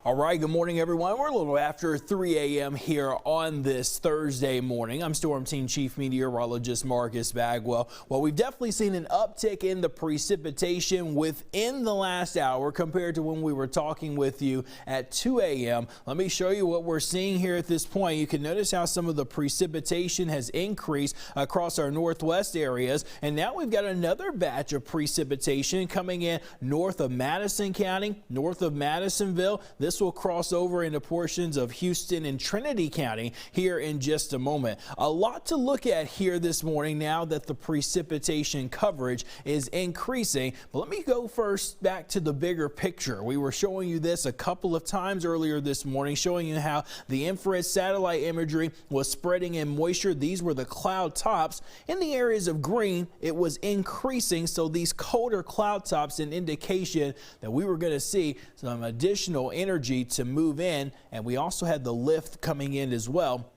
All right, good morning, everyone. We're a little after 3 a.m. here on this Thursday morning. I'm Storm Team Chief Meteorologist Marcus Bagwell. Well, we've definitely seen an uptick in the precipitation within the last hour compared to when we were talking with you at 2 a.m. Let me show you what we're seeing here at this point. You can notice how some of the precipitation has increased across our northwest areas. And now we've got another batch of precipitation coming in north of Madison County, north of Madisonville. This will cross over into portions of Houston and Trinity County here in just a moment. A lot to look at here this morning now that the precipitation coverage is increasing. But let me go first back to the bigger picture. We were showing you this a couple of times earlier this morning, showing you how the infrared satellite imagery was spreading in moisture. These were the cloud tops. In the areas of green, it was increasing. So these colder cloud tops, an indication that we were going to see some additional energy to move in, and we also had the lift coming in as well.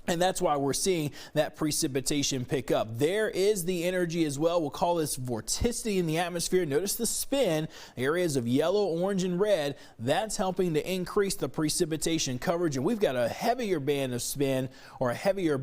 And that's why we're seeing that precipitation pick up. There is the energy as well. We'll call this vorticity in the atmosphere. Notice the spin, areas of yellow, orange, and red. That's helping to increase the precipitation coverage. And we've got a heavier band of spin, or a heavier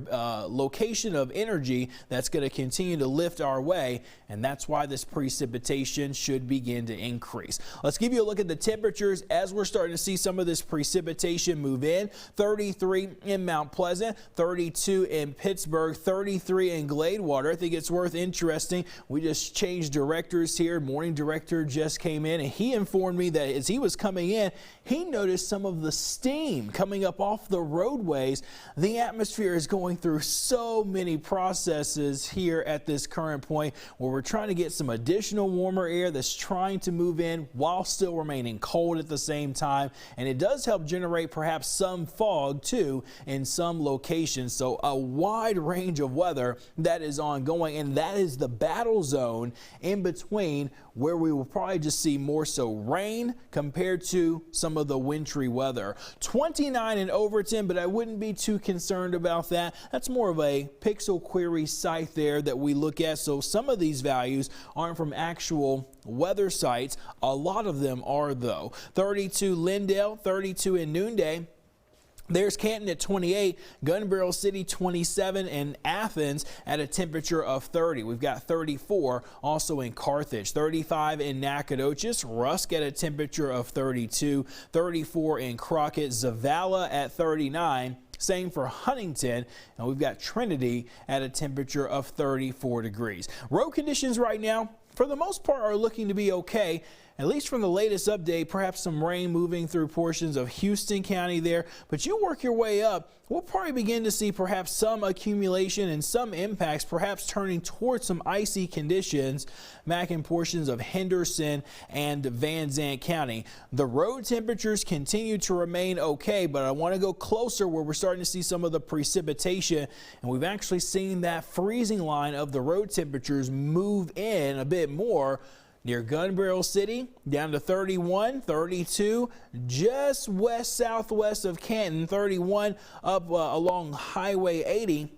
location of energy that's going to continue to lift our way. And that's why this precipitation should begin to increase. Let's give you a look at the temperatures as we're starting to see some of this precipitation move in. 33 in Mount Pleasant. 32 in Pittsburgh, 33 in Gladewater. I think it's worth interesting. We just changed directors here. Morning director just came in, and he informed me that as he was coming in, he noticed some of the steam coming up off the roadways. The atmosphere is going through so many processes here at this current point where we're trying to get some additional warmer air that's trying to move in while still remaining cold at the same time. And it does help generate perhaps some fog too in some locations. So a wide range of weather that is ongoing, and that is the battle zone in between where we will probably just see more so rain compared to some of the wintry weather. 29 in Overton, but I wouldn't be too concerned about that. That's more of a pixel query site there that we look at. So some of these values aren't from actual weather sites. A lot of them are though. 32 Lindale, 32 in Noonday. There's Canton at 28, Gun Barrel City 27, and Athens at a temperature of 30. We've got 34 also in Carthage, 35 in Nacogdoches, Rusk at a temperature of 32, 34 in Crockett, Zavala at 39. Same for Huntington, and we've got Trinity at a temperature of 34 degrees. Road conditions right now, for the most part, are looking to be okay. At least from the latest update, perhaps some rain moving through portions of Houston County there. But you work your way up, we'll probably begin to see perhaps some accumulation and some impacts, perhaps turning towards some icy conditions back in portions of Henderson and Van Zandt County. The road temperatures continue to remain okay, but I want to go closer where we're starting to see some of the precipitation. And we've actually seen that freezing line of the road temperatures move in a bit more. Near Gun Barrel City, down to 31, 32, just west-southwest of Canton, 31 up along Highway 80.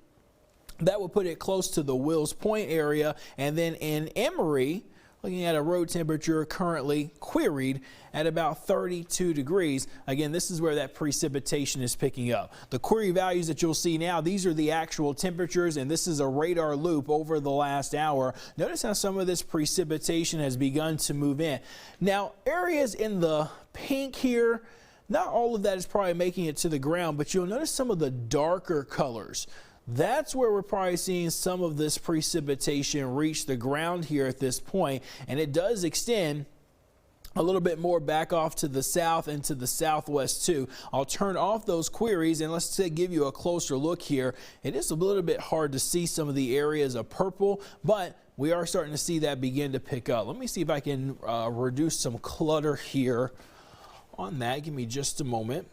That would put it close to the Wills Point area. And then in Emory, looking at a road temperature currently queried at about 32 degrees. Again, this is where that precipitation is picking up. The query values that you'll see now, these are the actual temperatures, and this is a radar loop over the last hour. Notice how some of this precipitation has begun to move in. Now, areas in the pink here, not all of that is probably making it to the ground, but you'll notice some of the darker colors. That's where we're probably seeing some of this precipitation reach the ground here at this point, and it does extend a little bit more back off to the south and to the southwest too. I'll turn off those queries and let's give you a closer look here. It is a little bit hard to see some of the areas of purple, but we are starting to see that begin to pick up. Let me see if I can reduce some clutter here on that. Give me just a moment.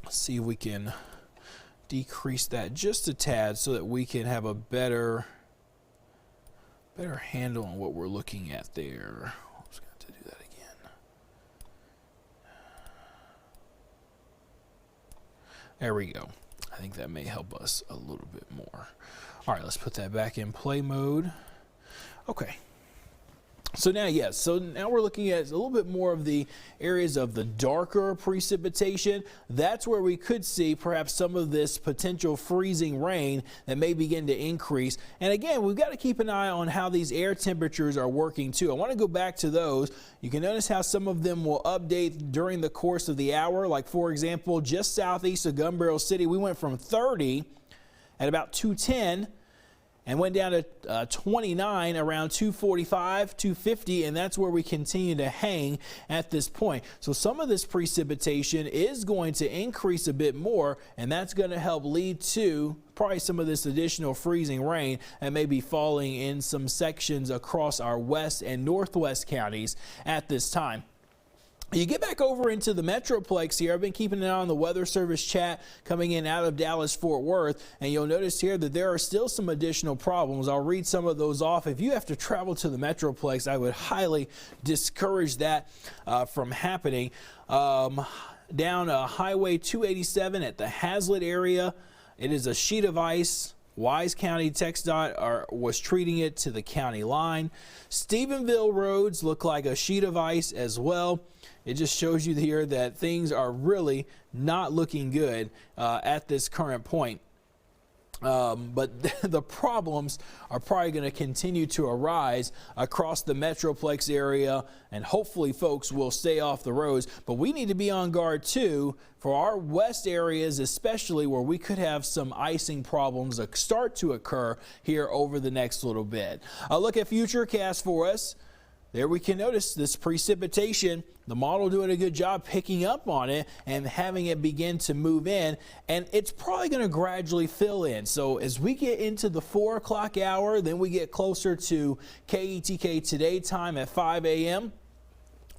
Let's see if we can decrease that just a tad so that we can have a better handle on what we're looking at there. I'm just going to do that again. There we go. I think that may help us a little bit more. All right, let's put that back in play mode. Okay. So now we're looking at a little bit more of the areas of the darker precipitation. That's where we could see perhaps some of this potential freezing rain that may begin to increase. And again, we've got to keep an eye on how these air temperatures are working too. I want to go back to those. You can notice how some of them will update during the course of the hour. Like for example, just southeast of Gun Barrel City, we went from 30 at about 2:10 and went down to 29 around 2:45, 2:50, and that's where we continue to hang at this point. So some of this precipitation is going to increase a bit more, and that's going to help lead to probably some of this additional freezing rain that may be falling in some sections across our west and northwest counties at this time. You get back over into the Metroplex here. I've been keeping an eye on the Weather Service chat coming in out of Dallas-Fort Worth, and you'll notice here that there are still some additional problems. I'll read some of those off. If you have to travel to the Metroplex, I would highly discourage that from happening. Down Highway 287 at the Hazlet area, it is a sheet of ice. Wise County TxDOT was treating it to the county line. Stephenville roads look like a sheet of ice as well. It just shows you here that things are really not looking good at this current point. But the problems are probably going to continue to arise across the Metroplex area, and hopefully folks will stay off the roads. But we need to be on guard too for our west areas, especially where we could have some icing problems that start to occur here over the next little bit. A look at Futurecast for us. There we can notice this precipitation, the model doing a good job picking up on it and having it begin to move in, and it's probably going to gradually fill in. So as we get into the 4 o'clock hour, then we get closer to KETK Today time at 5 a.m.,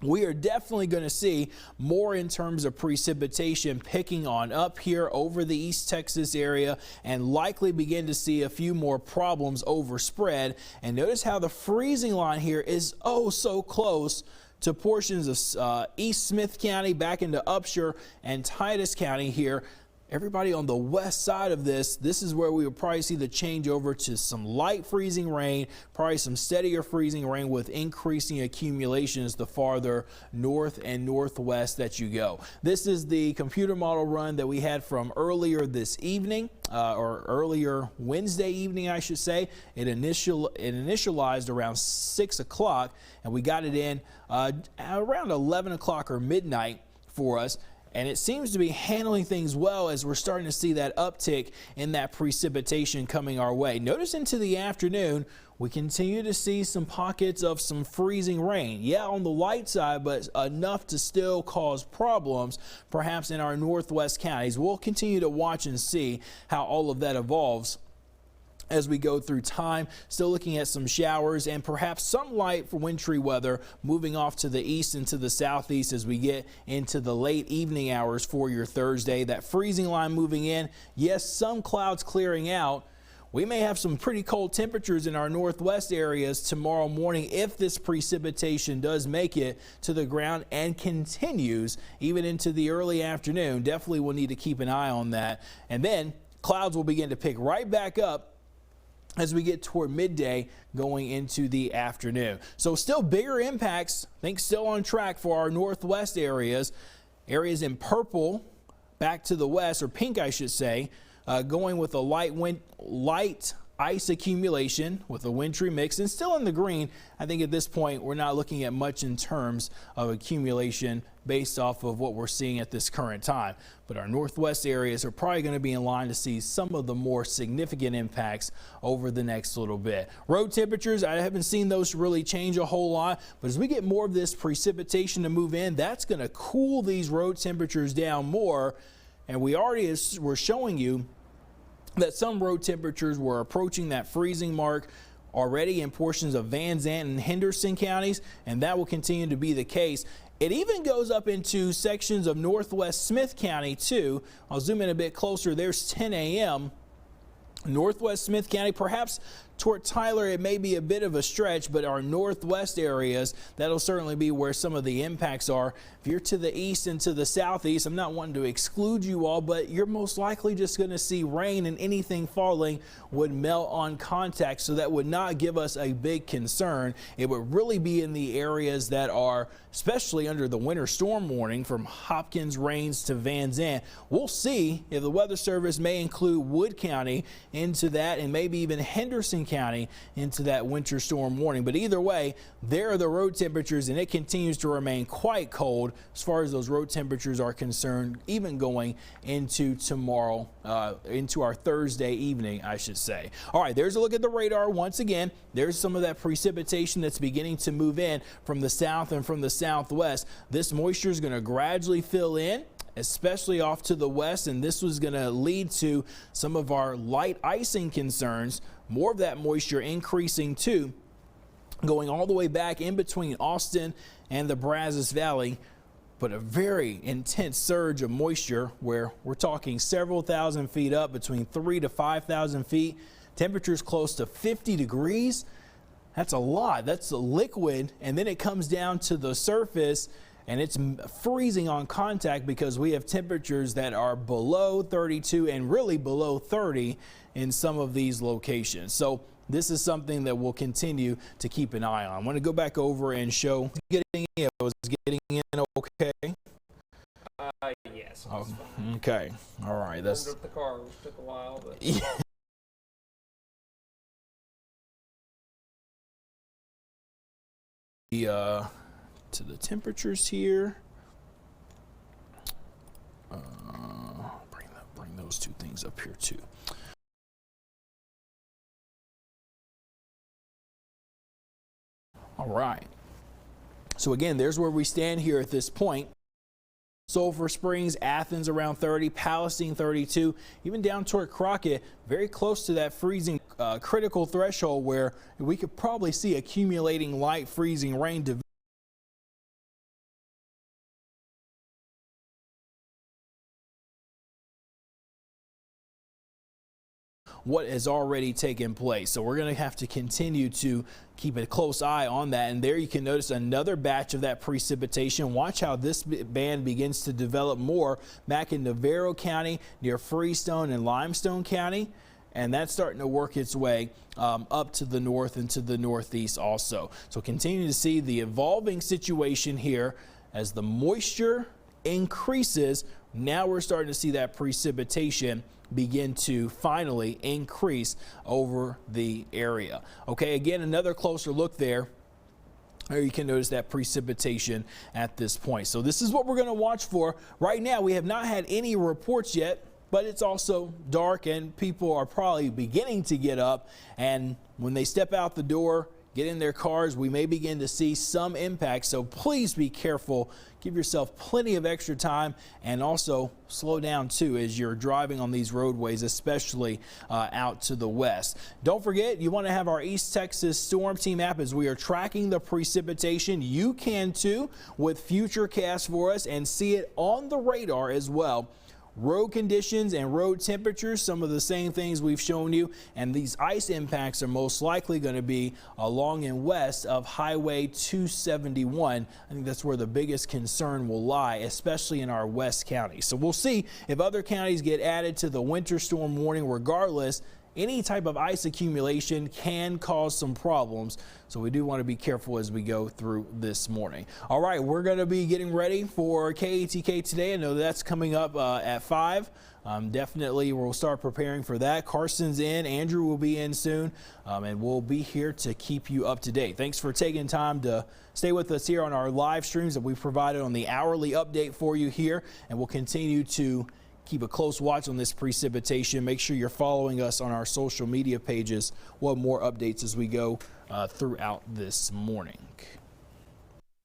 we are definitely going to see more in terms of precipitation picking on up here over the East Texas area, and likely begin to see a few more problems overspread. And notice how the freezing line here is oh so close to portions of East Smith County back into Upshur and Titus County here. Everybody on the west side of this is where we will probably see the change over to some light freezing rain, probably some steadier freezing rain with increasing accumulations the farther north and northwest that you go. This is the computer model run that we had from earlier this evening, or earlier Wednesday evening, I should say. It initialized around 6 o'clock, and we got it in around 11 o'clock or midnight for us. And it seems to be handling things well as we're starting to see that uptick in that precipitation coming our way. Notice into the afternoon, we continue to see some pockets of some freezing rain. Yeah, on the light side, but enough to still cause problems, perhaps in our northwest counties. We'll continue to watch and see how all of that evolves as we go through time. Still looking at some showers and perhaps some light for wintry weather moving off to the east and to the southeast as we get into the late evening hours for your Thursday. That freezing line moving in. Yes, some clouds clearing out. We may have some pretty cold temperatures in our northwest areas tomorrow morning if this precipitation does make it to the ground and continues even into the early afternoon. Definitely will need to keep an eye on that. And then clouds will begin to pick right back up as we get toward midday going into the afternoon. So still bigger impacts, I think still on track for our northwest areas. Areas in purple back to the west, or pink I should say, going with a light ice accumulation with a wintry mix, and still in the green. I think at this point we're not looking at much in terms of accumulation based off of what we're seeing at this current time. But our northwest areas are probably going to be in line to see some of the more significant impacts over the next little bit. Road temperatures, I haven't seen those really change a whole lot, but as we get more of this precipitation to move in, that's going to cool these road temperatures down more. And we already were showing you that some road temperatures were approaching that freezing mark already in portions of Van Zandt and Henderson counties, and that will continue to be the case. It even goes up into sections of northwest Smith County too. I'll zoom in a bit closer. There's 10 a.m. Northwest Smith County, perhaps toward Tyler, it may be a bit of a stretch, but our northwest areas, that'll certainly be where some of the impacts are. If you're to the east and to the southeast, I'm not wanting to exclude you all, but you're most likely just going to see rain, and anything falling would melt on contact, so that would not give us a big concern. It would really be in the areas that are especially under the winter storm warning from Hopkins, Rains to Van Zandt. We'll see if the Weather Service may include Wood County into that, and maybe even Henderson County into that winter storm warning. But either way, there are the road temperatures, and it continues to remain quite cold as far as those road temperatures are concerned, even going into tomorrow, into our Thursday evening, I should say. All right, there's a look at the radar once again. There's some of that precipitation that's beginning to move in from the south and from the southwest. This moisture is going to gradually fill in, especially off to the west, and this was going to lead to some of our light icing concerns. More of that moisture increasing too, going all the way back in between Austin and the Brazos Valley. But a very intense surge of moisture where we're talking several thousand feet up, between 3,000 to 5,000 feet. Temperatures close to 50 degrees. That's a lot. That's a liquid, and then it comes down to the surface and it's freezing on contact, because we have temperatures that are below 32 and really below 30 in some of these locations. So this is something that we'll continue to keep an eye on. I want to go back over and show getting in. I was getting in okay. Yes. Oh, okay. All right. That's warmed up the car. It took a while, but to the temperatures here. Bring those two things up here too. All right. So again, there's where we stand here at this point. Sulphur Springs, Athens around 30, Palestine 32, even down toward Crockett, very close to that freezing critical threshold where we could probably see accumulating light freezing rain develop. What has already taken place. So we're going to have to continue to keep a close eye on that. And there you can notice another batch of that precipitation. Watch how this band begins to develop more back in Navarro County near Freestone and Limestone County. And that's starting to work its way up to the north and to the northeast also. So continue to see the evolving situation here as the moisture increases. Now we're starting to see that precipitation begin to finally increase over the area. Okay, again, another closer look there. There you can notice that precipitation at this point. So this is what we're going to watch for. Right now, we have not had any reports yet, but it's also dark and people are probably beginning to get up. And when they step out the door, get in their cars, we may begin to see some impact. So please be careful. Give yourself plenty of extra time, and also slow down too as you're driving on these roadways, especially out to the west. Don't forget, you want to have our East Texas Storm Team app as we are tracking the precipitation. You can too with Futurecast for us and see it on the radar as well. Road conditions and road temperatures, some of the same things we've shown you, and these ice impacts are most likely going to be along and west of Highway 271. I think that's where the biggest concern will lie, especially in our west county. So we'll see if other counties get added to the winter storm warning. Regardless, any type of ice accumulation can cause some problems, so we do want to be careful as we go through this morning. All right, we're going to be getting ready for KATK today. I know that's coming up at 5. Definitely we'll start preparing for that. Carson's in, Andrew will be in soon, and we'll be here to keep you up to date. Thanks for taking time to stay with us here on our live streams that we've provided on the hourly update for you here, and we'll continue to keep a close watch on this precipitation. Make sure you're following us on our social media pages. We'll have more updates as we go throughout this morning.